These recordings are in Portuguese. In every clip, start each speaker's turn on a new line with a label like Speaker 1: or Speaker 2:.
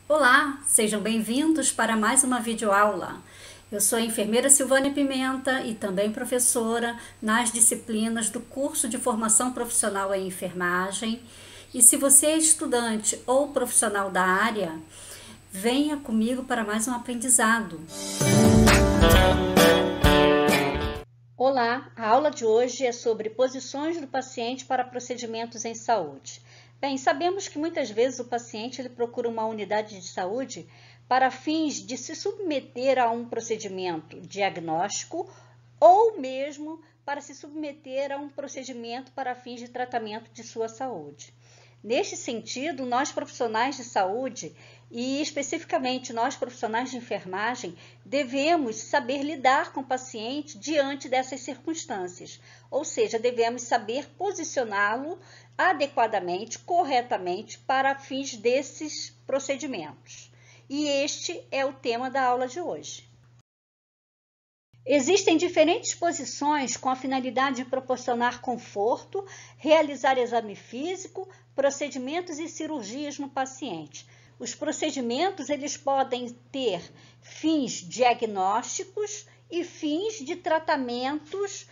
Speaker 1: Olá, sejam bem-vindos para mais uma videoaula. Eu sou a enfermeira Silvânia Pimenta e também professora nas disciplinas do curso de formação profissional em enfermagem. E se você é estudante ou profissional da área, venha comigo para mais um aprendizado. Olá, a aula de hoje é sobre posições do paciente para procedimentos em saúde. Bem, sabemos que muitas vezes o paciente ele procura uma unidade de saúde para fins de se submeter a um procedimento diagnóstico ou mesmo para se submeter a um procedimento para fins de tratamento de sua saúde. Neste sentido, nós profissionais de saúde e especificamente nós profissionais de enfermagem devemos saber lidar com o paciente diante dessas circunstâncias, ou seja, devemos saber posicioná-lo adequadamente, corretamente para fins desses procedimentos. E este é o tema da aula de hoje. Existem diferentes posições com a finalidade de proporcionar conforto, realizar exame físico, procedimentos e cirurgias no paciente. Os procedimentos eles podem ter fins diagnósticos e fins de tratamentos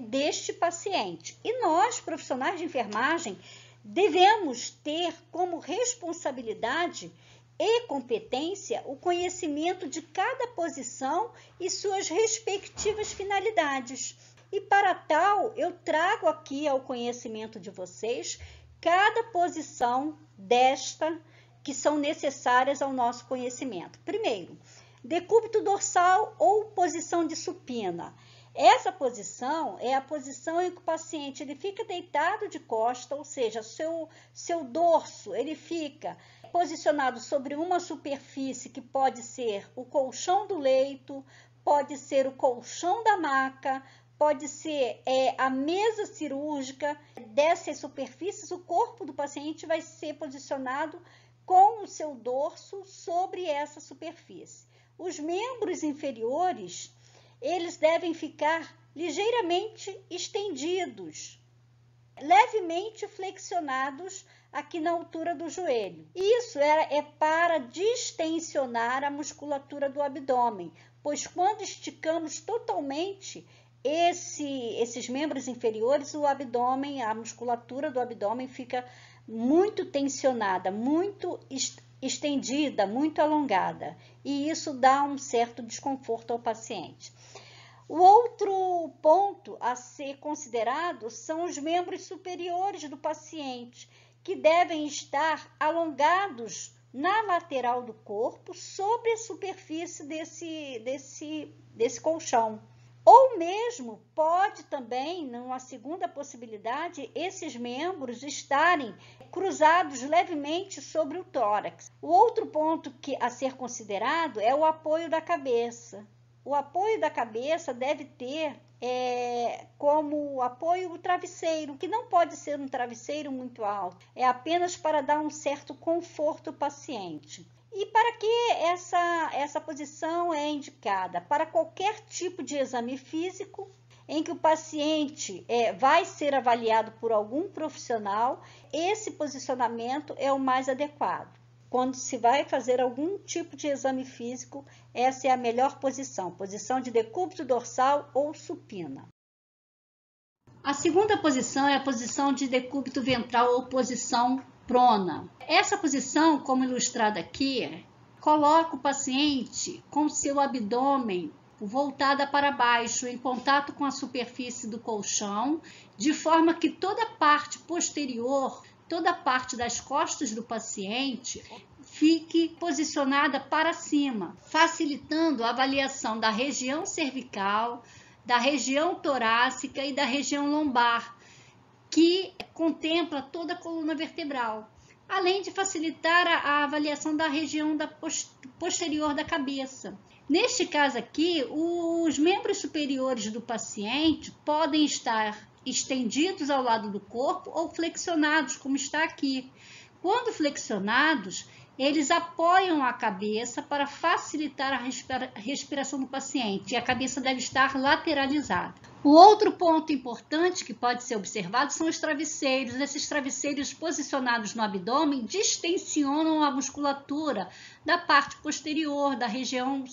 Speaker 1: deste paciente. E nós, profissionais de enfermagem, devemos ter como responsabilidade e competência o conhecimento de cada posição e suas respectivas finalidades. E para tal, eu trago aqui ao conhecimento de vocês cada posição desta que são necessárias ao nosso conhecimento. Primeiro, decúbito dorsal ou posição de supina. Essa posição é a posição em que o paciente ele fica deitado de costa, ou seja, seu dorso ele fica posicionado sobre uma superfície que pode ser o colchão do leito, pode ser o colchão da maca, pode ser a mesa cirúrgica. Dessas superfícies, o corpo do paciente vai ser posicionado com o seu dorso sobre essa superfície. Os membros inferiores, eles devem ficar ligeiramente estendidos, levemente flexionados aqui na altura do joelho. Isso é para distensionar a musculatura do abdômen, pois quando esticamos totalmente esses membros inferiores, o abdômen, a musculatura do abdômen fica muito tensionada, muito estendida, muito alongada, e isso dá um certo desconforto ao paciente. O outro ponto a ser considerado são os membros superiores do paciente, que devem estar alongados na lateral do corpo, sobre a superfície desse colchão. Ou mesmo pode também, numa segunda possibilidade, esses membros estarem cruzados levemente sobre o tórax. O outro ponto a ser considerado é o apoio da cabeça. O apoio da cabeça deve ter como apoio o travesseiro, que não pode ser um travesseiro muito alto, é apenas para dar um certo conforto ao paciente. E para que essa posição é indicada? Para qualquer tipo de exame físico em que o paciente vai ser avaliado por algum profissional, esse posicionamento é o mais adequado. Quando se vai fazer algum tipo de exame físico, essa é a melhor posição, posição de decúbito dorsal ou supina. A segunda posição é a posição de decúbito ventral ou posição prona. Essa posição, como ilustrada aqui, coloca o paciente com seu abdômen voltada para baixo, em contato com a superfície do colchão, de forma que toda a parte posterior, toda a parte das costas do paciente fique posicionada para cima, facilitando a avaliação da região cervical, da região torácica e da região lombar, que contempla toda a coluna vertebral, além de facilitar a avaliação da região posterior da cabeça. Neste caso aqui, os membros superiores do paciente podem estar estendidos ao lado do corpo ou flexionados, como está aqui. Quando flexionados, eles apoiam a cabeça para facilitar a respiração do paciente, e a cabeça deve estar lateralizada. O outro ponto importante que pode ser observado são os travesseiros. Esses travesseiros posicionados no abdômen distensionam a musculatura da parte posterior, da região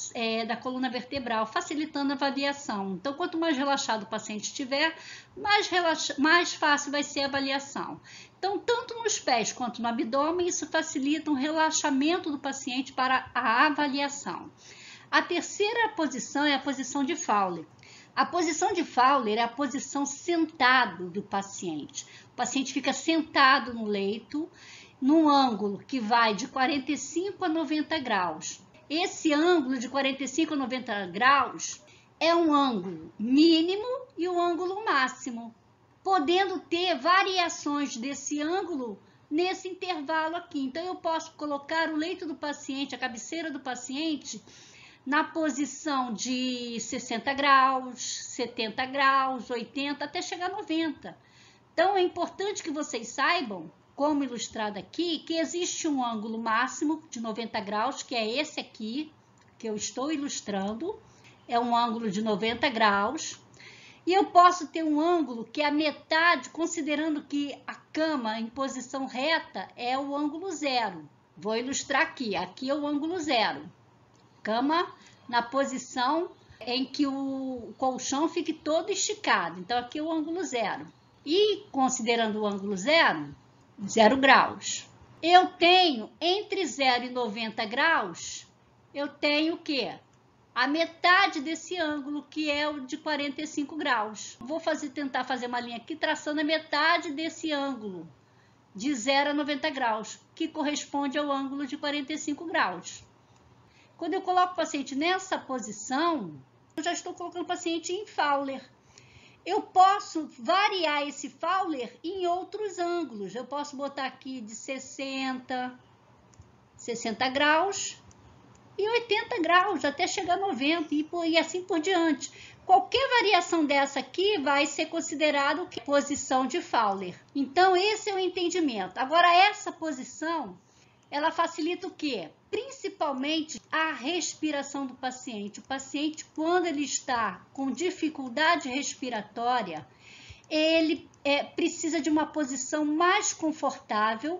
Speaker 1: da coluna vertebral, facilitando a avaliação. Então, quanto mais relaxado o paciente estiver, mais fácil vai ser a avaliação. Então, tanto nos pés quanto no abdômen, isso facilita um relaxamento do paciente para a avaliação. A terceira posição é a posição de Fowler. A posição de Fowler é a posição sentado do paciente. O paciente fica sentado no leito, num ângulo que vai de 45 a 90 graus. Esse ângulo de 45 a 90 graus é um ângulo mínimo e o ângulo máximo, podendo ter variações desse ângulo nesse intervalo aqui. Então, eu posso colocar o leito do paciente, a cabeceira do paciente, na posição de 60 graus, 70 graus, 80, até chegar a 90. Então, é importante que vocês saibam, como ilustrado aqui, que existe um ângulo máximo de 90 graus, que é esse aqui, que eu estou ilustrando, é um ângulo de 90 graus. E eu posso ter um ângulo que é a metade, considerando que a cama em posição reta é o ângulo zero. Vou ilustrar aqui, aqui é o ângulo zero. Cama na posição em que o colchão fique todo esticado. Então, aqui é o ângulo zero. E, considerando o ângulo zero, 0 graus. Eu tenho, entre 0 e 90 graus, eu tenho o quê? A metade desse ângulo, que é o de 45 graus. Vou tentar fazer uma linha aqui, traçando a metade desse ângulo, de 0 a 90 graus, que corresponde ao ângulo de 45 graus. Quando eu coloco o paciente nessa posição, eu já estou colocando o paciente em Fowler. Eu posso variar esse Fowler em outros ângulos. Eu posso botar aqui de 60 graus e 80 graus, até chegar a 90 e assim por diante. Qualquer variação dessa aqui vai ser considerado posição de Fowler. Então, esse é o entendimento. Agora, essa posição, ela facilita o quê? Principalmente a respiração do paciente. O paciente, quando ele está com dificuldade respiratória, ele precisa de uma posição mais confortável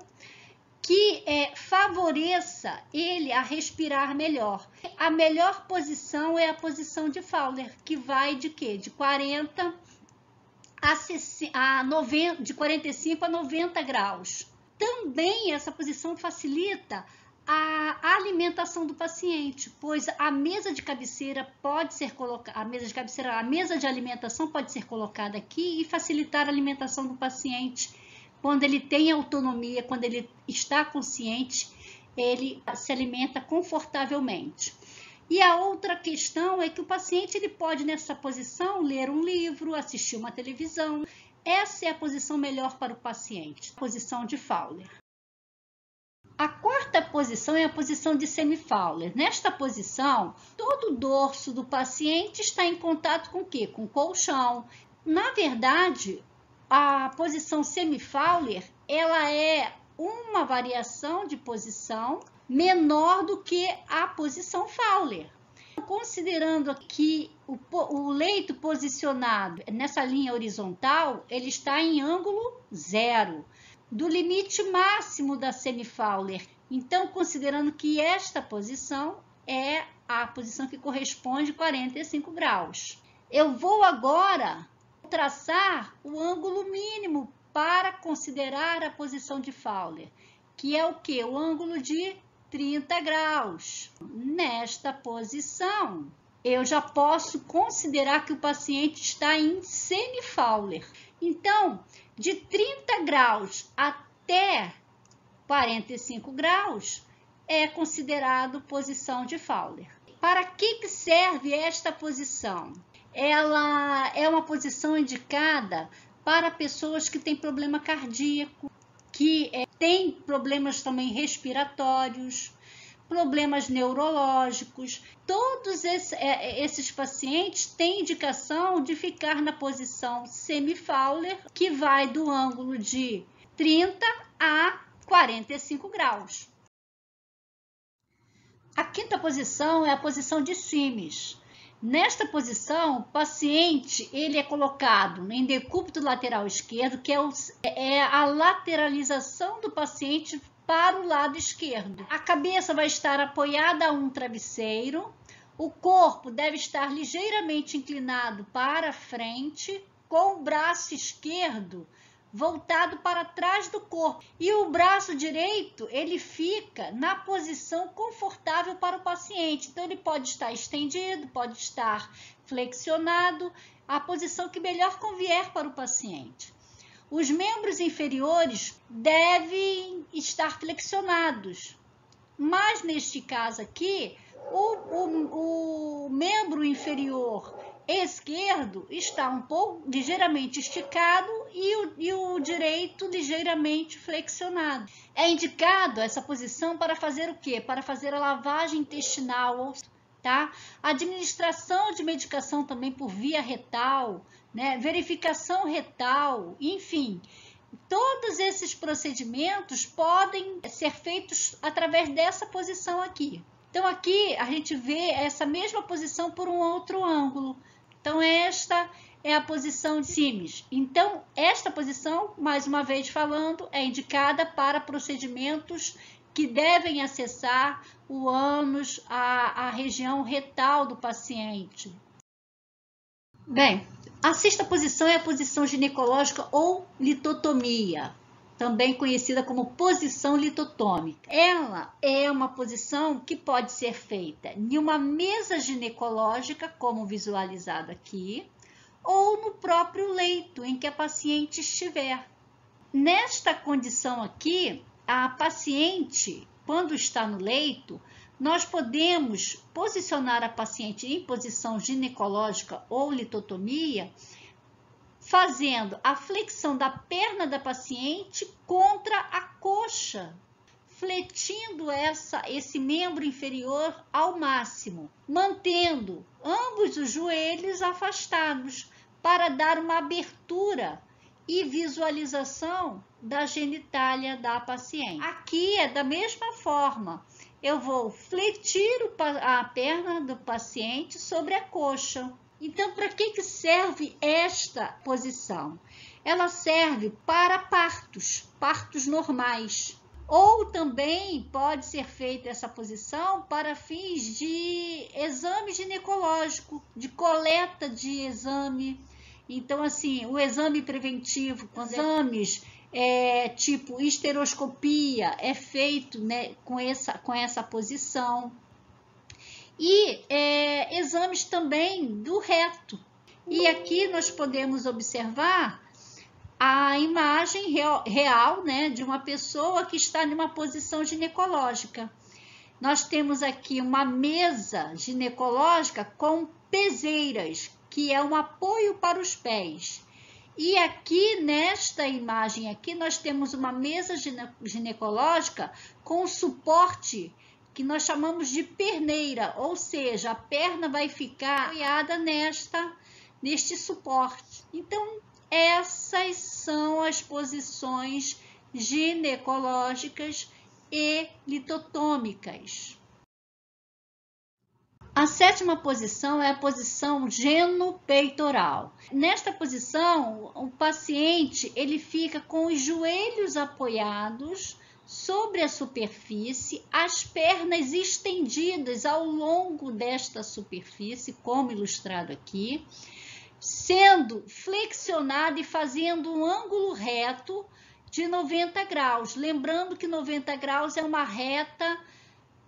Speaker 1: que favoreça ele a respirar melhor. A melhor posição é a posição de Fowler, que vai de quê? De 40 a 90, de 45 a 90 graus. Também essa posição facilita a alimentação do paciente, pois a mesa de cabeceira pode ser colocada, a mesa de alimentação pode ser colocada aqui e facilitar a alimentação do paciente. Quando ele tem autonomia, quando ele está consciente, ele se alimenta confortavelmente. E a outra questão é que o paciente ele pode, nessa posição, ler um livro, assistir uma televisão. Essa é a posição melhor para o paciente, a posição de Fowler. A quarta posição é a posição de semi-Fowler. Nesta posição, todo o dorso do paciente está em contato com o quê? Com o colchão. Na verdade, a posição semi-Fowler, ela é uma variação de posição menor do que a posição Fowler. Considerando que o leito posicionado nessa linha horizontal, ele está em ângulo zero, do limite máximo da semi-Fowler. Então, considerando que esta posição é a posição que corresponde a 45 graus. Eu vou agora traçar o ângulo mínimo para considerar a posição de Fowler, que é o quê? O ângulo de 30 graus. Nesta posição, eu já posso considerar que o paciente está em semi-Fowler. Então, de 30 graus até 45 graus é considerado posição de Fowler. Para que serve esta posição? Ela é uma posição indicada para pessoas que têm problema cardíaco, que têm problemas também respiratórios, problemas neurológicos. Todos esses pacientes têm indicação de ficar na posição semi-Fowler, que vai do ângulo de 30 a 45 graus. A quinta posição é a posição de Simes. Nesta posição, o paciente ele é colocado em decúbito lateral esquerdo, que é a lateralização do paciente para o lado esquerdo. A cabeça vai estar apoiada a um travesseiro, o corpo deve estar ligeiramente inclinado para frente, com o braço esquerdo voltado para trás do corpo. E o braço direito, ele fica na posição confortável para o paciente. Então, ele pode estar estendido, pode estar flexionado, a posição que melhor convier para o paciente. Os membros inferiores devem estar flexionados, mas neste caso aqui, o membro inferior esquerdo está um pouco ligeiramente esticado e o direito ligeiramente flexionado. É indicado essa posição para fazer o quê? Para fazer a lavagem intestinal, tá? Administração de medicação também por via retal, né? Verificação retal, enfim. Todos esses procedimentos podem ser feitos através dessa posição aqui. Então, aqui a gente vê essa mesma posição por um outro ângulo. Então, esta é a posição de Simes. Então, esta posição, mais uma vez falando, é indicada para procedimentos que devem acessar o ânus, a região retal do paciente. Bem, a sexta posição é a posição ginecológica ou litotomia, também conhecida como posição litotômica. Ela é uma posição que pode ser feita em uma mesa ginecológica, como visualizado aqui, ou no próprio leito em que a paciente estiver. Nesta condição aqui, a paciente, quando está no leito, nós podemos posicionar a paciente em posição ginecológica ou litotomia, fazendo a flexão da perna da paciente contra a coxa, fletindo esse membro inferior ao máximo, mantendo ambos os joelhos afastados para dar uma abertura e visualização da genitália da paciente. Aqui é da mesma forma, eu vou fletir a perna do paciente sobre a coxa. Então, para que serve esta posição? Ela serve para partos normais. Ou também pode ser feita essa posição para fins de exame ginecológico, de coleta de exame. Então, assim, o exame preventivo, com exames tipo esteroscopia, é feito, né, com essa posição. E exames também do reto. E aqui nós podemos observar a imagem real, né, de uma pessoa que está numa posição ginecológica. Nós temos aqui uma mesa ginecológica com peseiras, que é um apoio para os pés. E aqui, nesta imagem aqui, nós temos uma mesa ginecológica com suporte que nós chamamos de perneira, ou seja, a perna vai ficar apoiada neste suporte. Então, essas são as posições ginecológicas e litotômicas. A sétima posição é a posição genopeitoral. Nesta posição, o paciente ele fica com os joelhos apoiados sobre a superfície, as pernas estendidas ao longo desta superfície, como ilustrado aqui, sendo flexionado e fazendo um ângulo reto de 90 graus. Lembrando que 90 graus é uma reta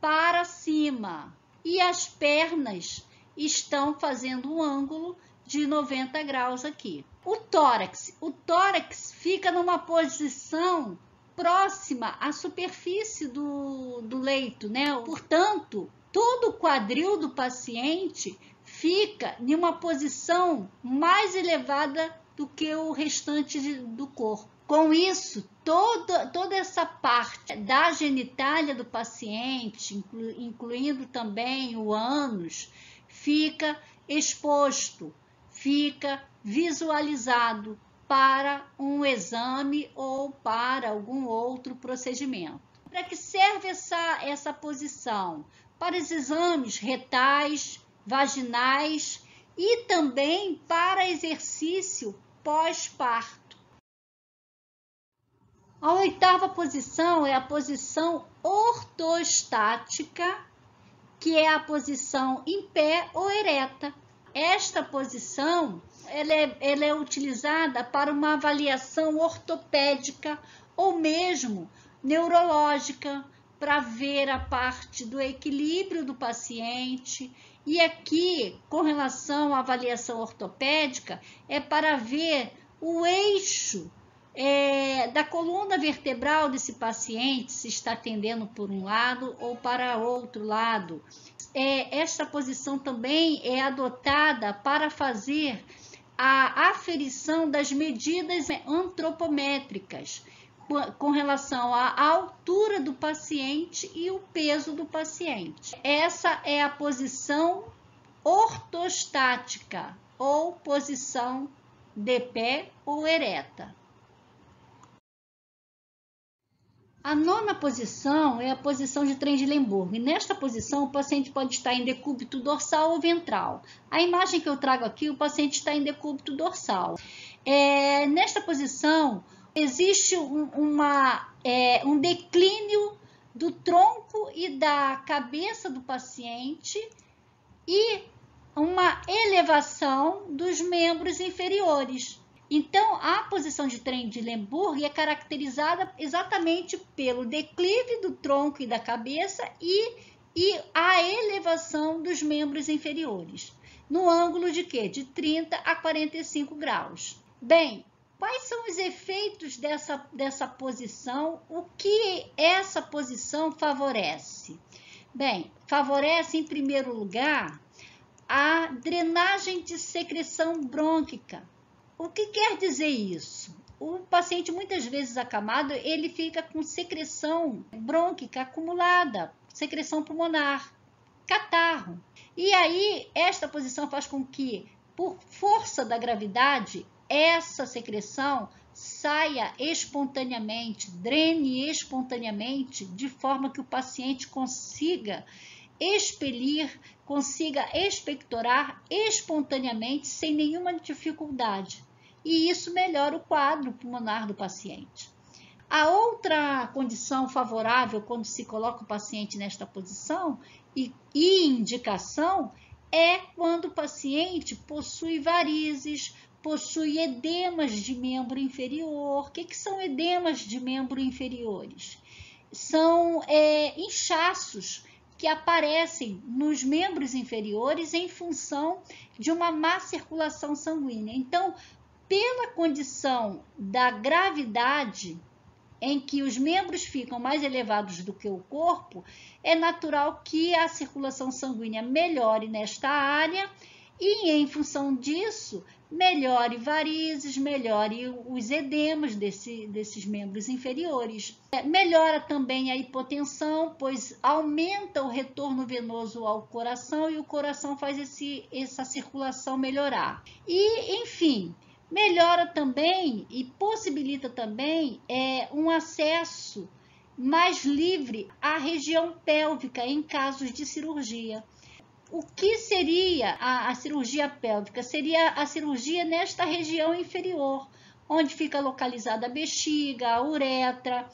Speaker 1: para cima. E as pernas estão fazendo um ângulo de 90 graus aqui. O tórax fica numa posição próxima à superfície do leito, né? Portanto, todo o quadril do paciente fica em uma posição mais elevada do que o restante do corpo. Com isso, toda essa parte da genitália do paciente, incluindo também o ânus, fica exposto, fica visualizado para um exame ou para algum outro procedimento. Para que serve essa posição? Para os exames retais, vaginais e também para exercício pós-parto. A oitava posição é a posição ortostática, que é a posição em pé ou ereta. Esta posição ela é utilizada para uma avaliação ortopédica ou mesmo neurológica, para ver a parte do equilíbrio do paciente. E aqui, com relação à avaliação ortopédica, é para ver o eixo da coluna vertebral desse paciente, se está tendendo por um lado ou para outro lado. Esta posição também é adotada para fazer a aferição das medidas antropométricas com relação à altura do paciente e o peso do paciente. Essa é a posição ortostática ou posição de pé ou ereta. A nona posição é a posição de Trendelenburg. Nesta posição, o paciente pode estar em decúbito dorsal ou ventral. A imagem que eu trago aqui, o paciente está em decúbito dorsal. Nesta posição, existe um declínio do tronco e da cabeça do paciente e uma elevação dos membros inferiores. Então, a posição de Trendelenburg é caracterizada exatamente pelo declive do tronco e da cabeça e a elevação dos membros inferiores, no ângulo de quê? De 30 a 45 graus. Bem, quais são os efeitos dessa posição? O que essa posição favorece? Bem, favorece, em primeiro lugar, a drenagem de secreção brônquica. O que quer dizer isso? O paciente, muitas vezes acamado, ele fica com secreção brônquica acumulada, secreção pulmonar, catarro. E aí, esta posição faz com que, por força da gravidade, essa secreção saia espontaneamente, drene espontaneamente, de forma que o paciente consiga expelir, consiga expectorar espontaneamente, sem nenhuma dificuldade. E isso melhora o quadro pulmonar do paciente. A outra condição favorável quando se coloca o paciente nesta posição e indicação é quando o paciente possui varizes, possui edemas de membro inferior. O que são edemas de membro inferiores? São inchaços que aparecem nos membros inferiores em função de uma má circulação sanguínea. Então, pela condição da gravidade, em que os membros ficam mais elevados do que o corpo, é natural que a circulação sanguínea melhore nesta área e, em função disso, melhore varizes, melhore os edemas desses membros inferiores. Melhora também a hipotensão, pois aumenta o retorno venoso ao coração e o coração faz essa circulação melhorar. E, enfim, melhora também e possibilita também um acesso mais livre à região pélvica em casos de cirurgia. O que seria a cirurgia pélvica? Seria a cirurgia nesta região inferior, onde fica localizada a bexiga, a uretra,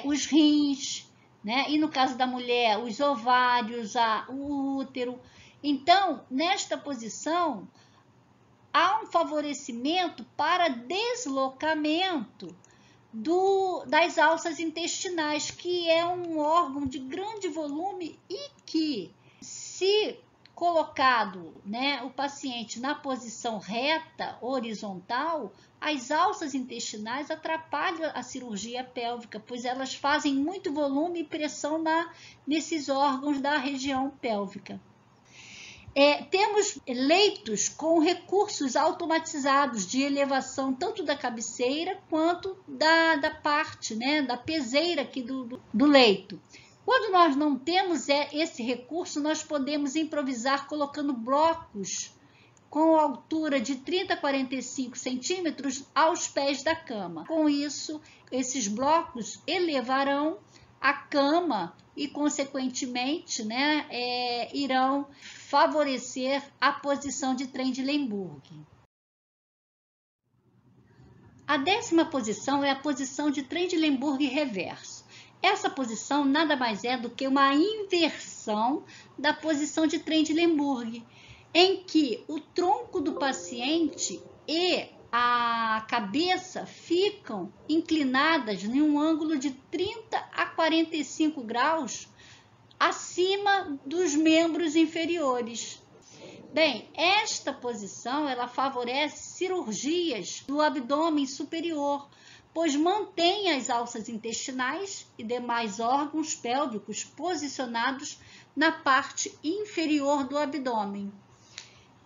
Speaker 1: os rins, né? E no caso da mulher, os ovários, o útero. Então, nesta posição, há um favorecimento para deslocamento das alças intestinais, que é um órgão de grande volume e que, se colocado, né, o paciente na posição reta, horizontal, as alças intestinais atrapalham a cirurgia pélvica, pois elas fazem muito volume e pressão nesses órgãos da região pélvica. Temos leitos com recursos automatizados de elevação tanto da cabeceira quanto da parte, né, da peseira aqui do leito. Quando nós não temos esse recurso, nós podemos improvisar colocando blocos com altura de 30 a 45 centímetros aos pés da cama. Com isso, esses blocos elevarão a cama e, consequentemente, né, irão favorecer a posição de Trendelenburg. A 10ª posição é a posição de Trendelenburg reverso. Essa posição nada mais é do que uma inversão da posição de Trendelenburg, em que o tronco do paciente e a cabeça ficam inclinadas em um ângulo de 30 a 45 graus acima dos membros inferiores. Bem, esta posição ela favorece cirurgias do abdômen superior, pois mantém as alças intestinais e demais órgãos pélvicos posicionados na parte inferior do abdômen.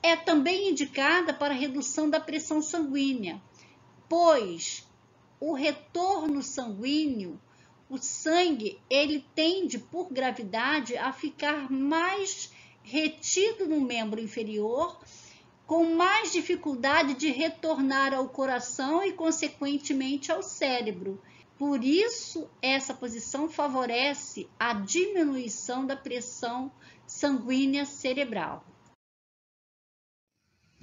Speaker 1: É também indicada para redução da pressão sanguínea, pois o retorno sanguíneo, o sangue, ele tende, por gravidade, a ficar mais retido no membro inferior, com mais dificuldade de retornar ao coração e, consequentemente, ao cérebro. Por isso, essa posição favorece a diminuição da pressão sanguínea cerebral.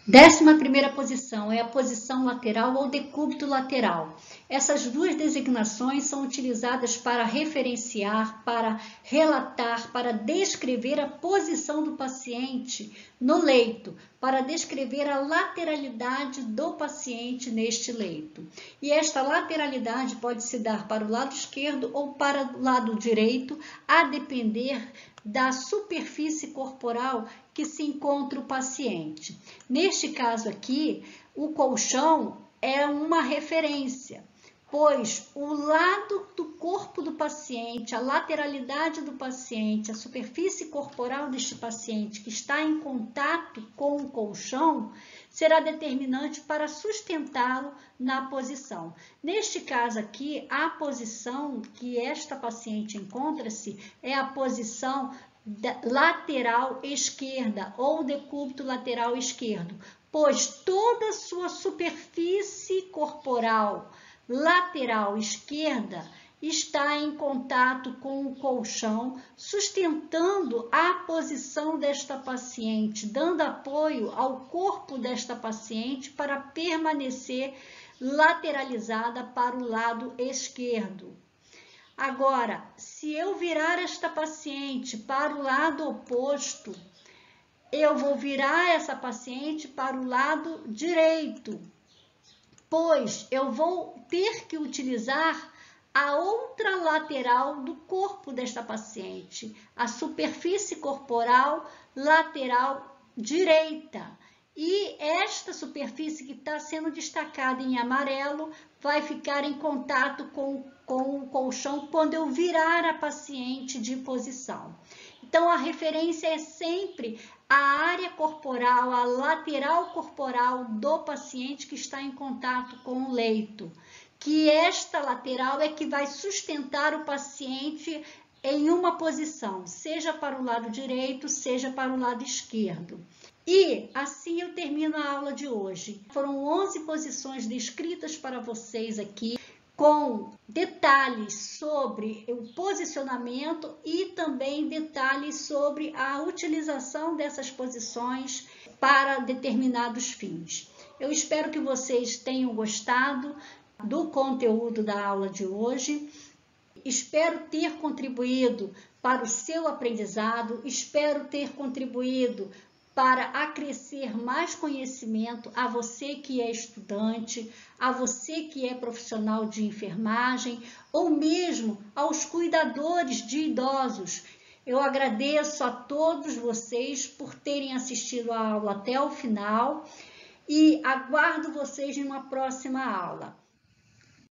Speaker 1: 11ª posição é a posição lateral ou decúbito lateral. Essas duas designações são utilizadas para referenciar, para relatar, para descrever a posição do paciente no leito, para descrever a lateralidade do paciente neste leito. E esta lateralidade pode se dar para o lado esquerdo ou para o lado direito, a depender da superfície corporal que se encontra o paciente. Neste caso aqui, o colchão é uma referência, pois o lado do corpo do paciente, a lateralidade do paciente, a superfície corporal deste paciente que está em contato com o colchão, será determinante para sustentá-lo na posição. Neste caso aqui, a posição que esta paciente encontra-se é a posição lateral esquerda ou decúbito lateral esquerdo, pois toda a sua superfície corporal lateral esquerda está em contato com o colchão, sustentando a posição desta paciente, dando apoio ao corpo desta paciente para permanecer lateralizada para o lado esquerdo. Agora, se eu virar esta paciente para o lado oposto, eu vou virar essa paciente para o lado direito, pois eu vou ter que utilizar a outra lateral do corpo desta paciente, a superfície corporal lateral direita. E esta superfície que está sendo destacada em amarelo vai ficar em contato com o colchão quando eu virar a paciente de posição. Então, a referência é sempre a área corporal, a lateral corporal do paciente que está em contato com o leito, que esta lateral é que vai sustentar o paciente em uma posição, seja para o lado direito, seja para o lado esquerdo. E assim eu termino a aula de hoje. Foram 11 posições descritas para vocês aqui, com detalhes sobre o posicionamento e também detalhes sobre a utilização dessas posições para determinados fins. Eu espero que vocês tenham gostado do conteúdo da aula de hoje. Espero ter contribuído para o seu aprendizado, espero ter contribuído para acrescer mais conhecimento a você que é estudante, a você que é profissional de enfermagem ou mesmo aos cuidadores de idosos. Eu agradeço a todos vocês por terem assistido a aula até o final e aguardo vocês em uma próxima aula.